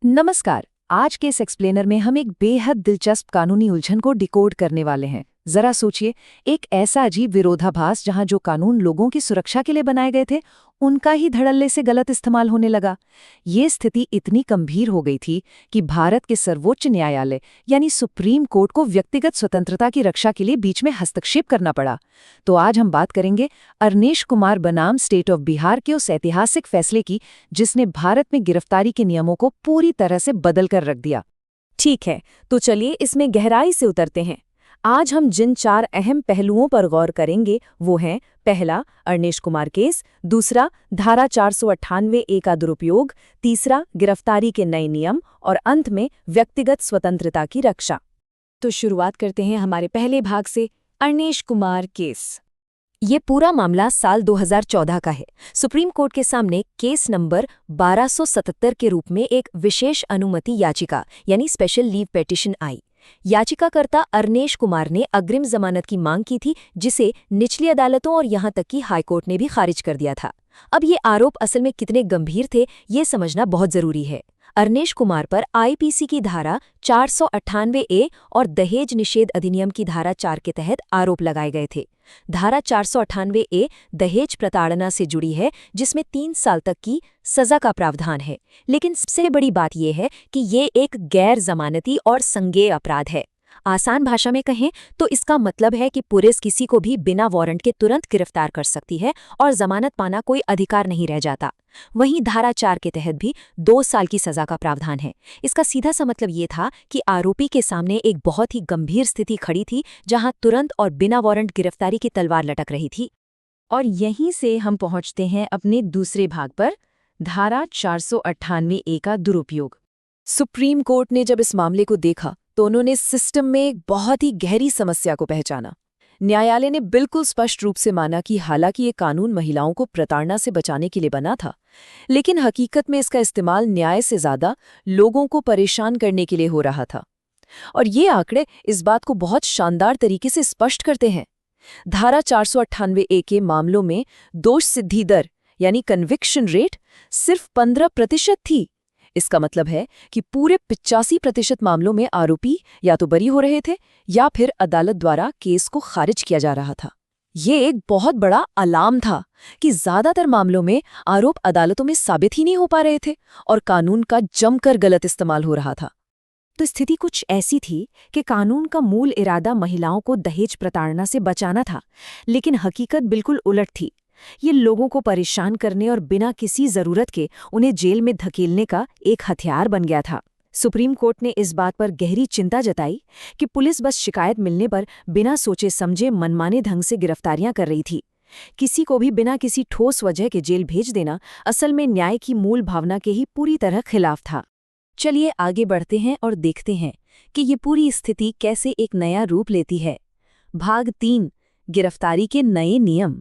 नमस्कार। आज के इस एक्सप्लेनर में हम एक बेहद दिलचस्प कानूनी उलझन को डिकोड करने वाले हैं। जरा सोचिए, एक ऐसा अजीब विरोधाभास जहां जो कानून लोगों की सुरक्षा के लिए बनाए गए थे, उनका ही धड़ल्ले से गलत इस्तेमाल होने लगा। ये स्थिति इतनी गंभीर हो गई थी कि भारत के सर्वोच्च न्यायालय यानी सुप्रीम कोर्ट को व्यक्तिगत स्वतंत्रता की रक्षा के लिए बीच में हस्तक्षेप करना पड़ा। तो आज हम बात करेंगे अरनेश कुमार बनाम स्टेट ऑफ बिहार के उस ऐतिहासिक फैसले की, जिसने भारत में गिरफ्तारी के नियमों को पूरी तरह से बदल कर रख दिया। ठीक है, तो चलिए इसमें गहराई से उतरते हैं। आज हम जिन 4 अहम पहलुओं पर गौर करेंगे वो हैं: पहला, अरनेश कुमार केस; दूसरा, धारा 498A का दुरुपयोग; तीसरा, गिरफ्तारी के नए नियम; और अंत में व्यक्तिगत स्वतंत्रता की रक्षा। तो शुरुआत करते हैं हमारे पहले भाग से, अरनेश कुमार केस। ये पूरा मामला साल 2014 का है। सुप्रीम कोर्ट के सामने केस नंबर 1277 के रूप में एक विशेष अनुमति याचिका यानी स्पेशल लीव पिटीशन आई। याचिकाकर्ता अरनेश कुमार ने अग्रिम जमानत की मांग की थी, जिसे निचली अदालतों और यहां तक कि हाईकोर्ट ने भी खारिज कर दिया था। अब ये आरोप असल में कितने गंभीर थे, ये समझना बहुत जरूरी है। अरनेश कुमार पर आईपीसी की धारा 498A और दहेज निषेध अधिनियम की धारा 4 के तहत आरोप लगाए गए थे। धारा 498A दहेज प्रताड़ना से जुड़ी है, जिसमें 3 साल तक की सजा का प्रावधान है। लेकिन सबसे बड़ी बात यह है कि ये एक गैर जमानती और संज्ञेय अपराध है। आसान भाषा में कहें तो इसका मतलब है कि पुलिस किसी को भी बिना वारंट के तुरंत गिरफ्तार कर सकती है और जमानत पाना कोई अधिकार नहीं रह जाता। वहीं धारा 4 के तहत भी 2 साल की सजा का प्रावधान है। इसका सीधा सा मतलब ये था कि आरोपी के सामने एक बहुत ही गंभीर स्थिति खड़ी थी, जहां तुरंत और बिना वारंट गिरफ्तारी की तलवार लटक रही थी। और यहीं से हम पहुंचते हैं अपने दूसरे भाग पर, धारा 498A का दुरुपयोग। सुप्रीम कोर्ट ने जब इस मामले को देखा तो उन्होंने सिस्टम में एक बहुत ही गहरी समस्या को पहचाना। न्यायालय ने बिल्कुल स्पष्ट रूप से माना कि हालांकि ये कानून महिलाओं को प्रताड़ना से बचाने के लिए बना था, लेकिन हकीकत में इसका इस्तेमाल न्याय से ज्यादा लोगों को परेशान करने के लिए हो रहा था। और ये आंकड़े इस बात को बहुत शानदार तरीके से स्पष्ट करते हैं। धारा 498A के मामलों में दोष सिद्धि दर यानी कन्विक्शन रेट सिर्फ 15% थी। इसका मतलब है कि पूरे 85% मामलों में आरोपी या तो बरी हो रहे थे या फिर अदालत द्वारा केस को खारिज किया जा रहा था। ये एक बहुत बड़ा अलार्म था कि ज्यादातर मामलों में आरोप अदालतों में साबित ही नहीं हो पा रहे थे और कानून का जमकर गलत इस्तेमाल हो रहा था। तो स्थिति कुछ ऐसी थी कि कानून का मूल इरादा महिलाओं को दहेज प्रताड़ना से बचाना था, लेकिन हकीकत बिल्कुल उलट थी। ये लोगों को परेशान करने और बिना किसी जरूरत के उन्हें जेल में धकेलने का एक हथियार बन गया था। सुप्रीम कोर्ट ने इस बात पर गहरी चिंता जताई कि पुलिस बस शिकायत मिलने पर बिना सोचे समझे मनमाने ढंग से गिरफ्तारियां कर रही थी। किसी को भी बिना किसी ठोस वजह के जेल भेज देना असल में न्याय की मूल भावना के ही पूरी तरह खिलाफ था। चलिए आगे बढ़ते हैं और देखते हैं कि ये पूरी स्थिति कैसे एक नया रूप लेती है। भाग 3, गिरफ्तारी के नए नियम।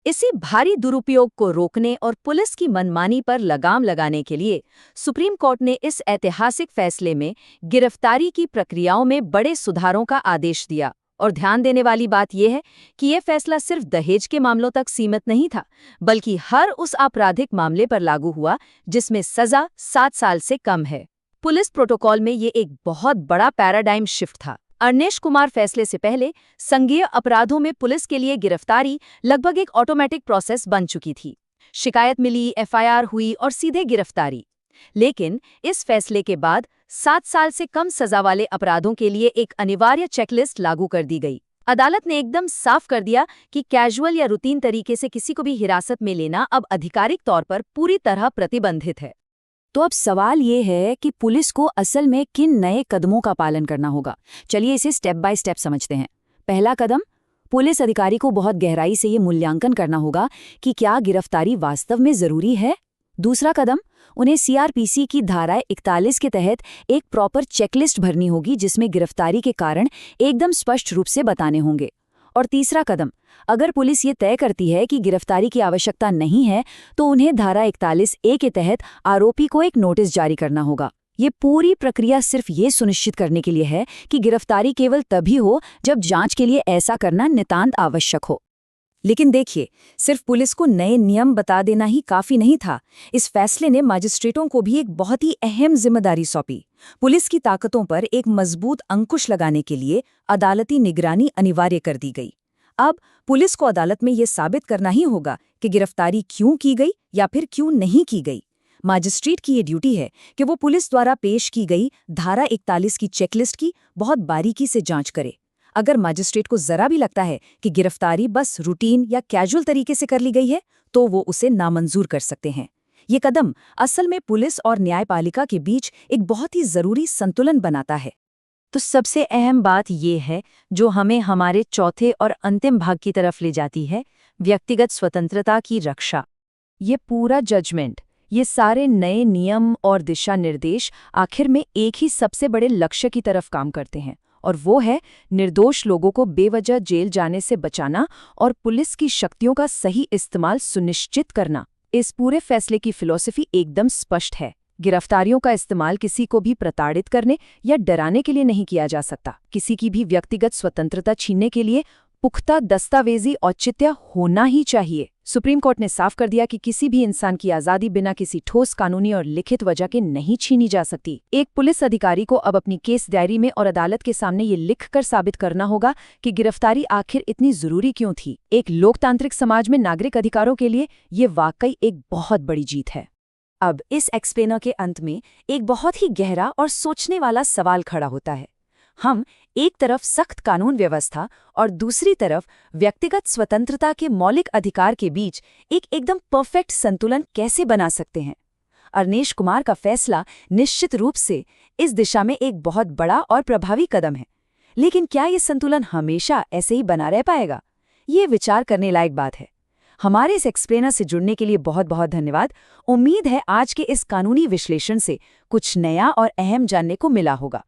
इसी भारी दुरुपयोग को रोकने और पुलिस की मनमानी पर लगाम लगाने के लिए सुप्रीम कोर्ट ने इस ऐतिहासिक फैसले में गिरफ्तारी की प्रक्रियाओं में बड़े सुधारों का आदेश दिया। और ध्यान देने वाली बात यह है कि यह फैसला सिर्फ दहेज के मामलों तक सीमित नहीं था, बल्कि हर उस आपराधिक मामले पर लागू हुआ जिसमें सजा 7 साल से कम है। पुलिस प्रोटोकॉल में ये एक बहुत बड़ा पैराडाइम शिफ्ट था। अरनेश कुमार फैसले से पहले संज्ञेय अपराधों में पुलिस के लिए गिरफ्तारी लगभग एक ऑटोमेटिक प्रोसेस बन चुकी थी। शिकायत मिली, एफआईआर हुई और सीधे गिरफ्तारी। लेकिन इस फैसले के बाद 7 साल से कम सजा वाले अपराधों के लिए एक अनिवार्य चेकलिस्ट लागू कर दी गई। अदालत ने एकदम साफ कर दिया कि कैजुअल या रूटीन तरीके से किसी को भी हिरासत में लेना अब आधिकारिक तौर पर पूरी तरह प्रतिबंधित है। तो अब सवाल ये है कि पुलिस को असल में किन नए कदमों का पालन करना होगा। चलिए इसे स्टेप बाय स्टेप समझते हैं। पहला कदम, पुलिस अधिकारी को बहुत गहराई से ये मूल्यांकन करना होगा कि क्या गिरफ्तारी वास्तव में जरूरी है। दूसरा कदम, उन्हें सीआरपीसी की धारा 41 के तहत एक प्रॉपर चेकलिस्ट भरनी होगी, जिसमें गिरफ्तारी के कारण एकदम स्पष्ट रूप से बताने होंगे। और तीसरा कदम, अगर पुलिस ये तय करती है कि गिरफ्तारी की आवश्यकता नहीं है, तो उन्हें धारा 41A के तहत आरोपी को एक नोटिस जारी करना होगा। ये पूरी प्रक्रिया सिर्फ ये सुनिश्चित करने के लिए है कि गिरफ्तारी केवल तभी हो जब जांच के लिए ऐसा करना नितांत आवश्यक हो। लेकिन देखिए, सिर्फ पुलिस को नए नियम बता देना ही काफी नहीं था। इस फैसले ने मजिस्ट्रेटों को भी एक बहुत ही अहम जिम्मेदारी सौंपी। पुलिस की ताकतों पर एक मजबूत अंकुश लगाने के लिए अदालती निगरानी अनिवार्य कर दी गई। अब पुलिस को अदालत में ये साबित करना ही होगा कि गिरफ्तारी क्यों की गई या फिर क्यों नहीं की गई। मजिस्ट्रेट की ये ड्यूटी है कि वो पुलिस द्वारा पेश की गई धारा 41 की चेकलिस्ट की बहुत बारीकी से जांच करे। अगर मजिस्ट्रेट को जरा भी लगता है कि गिरफ्तारी बस रूटीन या कैजुअल तरीके से कर ली गई है, तो वो उसे नामंजूर कर सकते हैं। ये कदम असल में पुलिस और न्यायपालिका के बीच एक बहुत ही जरूरी संतुलन बनाता है। तो सबसे अहम बात ये है, जो हमें हमारे चौथे और अंतिम भाग की तरफ ले जाती है, व्यक्तिगत स्वतंत्रता की रक्षा। ये पूरा जजमेंट, ये सारे नए नियम और दिशा निर्देश आखिर में एक ही सबसे बड़े लक्ष्य की तरफ काम करते हैं, और वो है निर्दोष लोगों को बेवजह जेल जाने से बचाना और पुलिस की शक्तियों का सही इस्तेमाल सुनिश्चित करना। इस पूरे फैसले की फिलॉसफी एकदम स्पष्ट है। गिरफ्तारियों का इस्तेमाल किसी को भी प्रताड़ित करने या डराने के लिए नहीं किया जा सकता। किसी की भी व्यक्तिगत स्वतंत्रता छीनने के लिए पुख्ता दस्तावेजी औचित्य होना ही चाहिए। सुप्रीम कोर्ट ने साफ कर दिया कि किसी भी इंसान की आज़ादी बिना किसी ठोस कानूनी और लिखित वजह के नहीं छीनी जा सकती। एक पुलिस अधिकारी को अब अपनी केस डायरी में और अदालत के सामने ये लिखकर साबित करना होगा कि गिरफ्तारी आखिर इतनी जरूरी क्यों थी। एक लोकतांत्रिक समाज में नागरिक अधिकारों के लिए ये वाकई एक बहुत बड़ी जीत है। अब इस एक्सप्लेनर के अंत में एक बहुत ही गहरा और सोचने वाला सवाल खड़ा होता है। हम एक तरफ सख्त कानून व्यवस्था और दूसरी तरफ व्यक्तिगत स्वतंत्रता के मौलिक अधिकार के बीच एक एकदम परफेक्ट संतुलन कैसे बना सकते हैं? अरनेश कुमार का फैसला निश्चित रूप से इस दिशा में एक बहुत बड़ा और प्रभावी कदम है। लेकिन क्या ये संतुलन हमेशा ऐसे ही बना रह पाएगा? ये विचार करने लायक बात है। हमारे इस एक्सप्लेनर से जुड़ने के लिए बहुत बहुत धन्यवाद। उम्मीद है आज के इस कानूनी विश्लेषण से कुछ नया और अहम जानने को मिला होगा।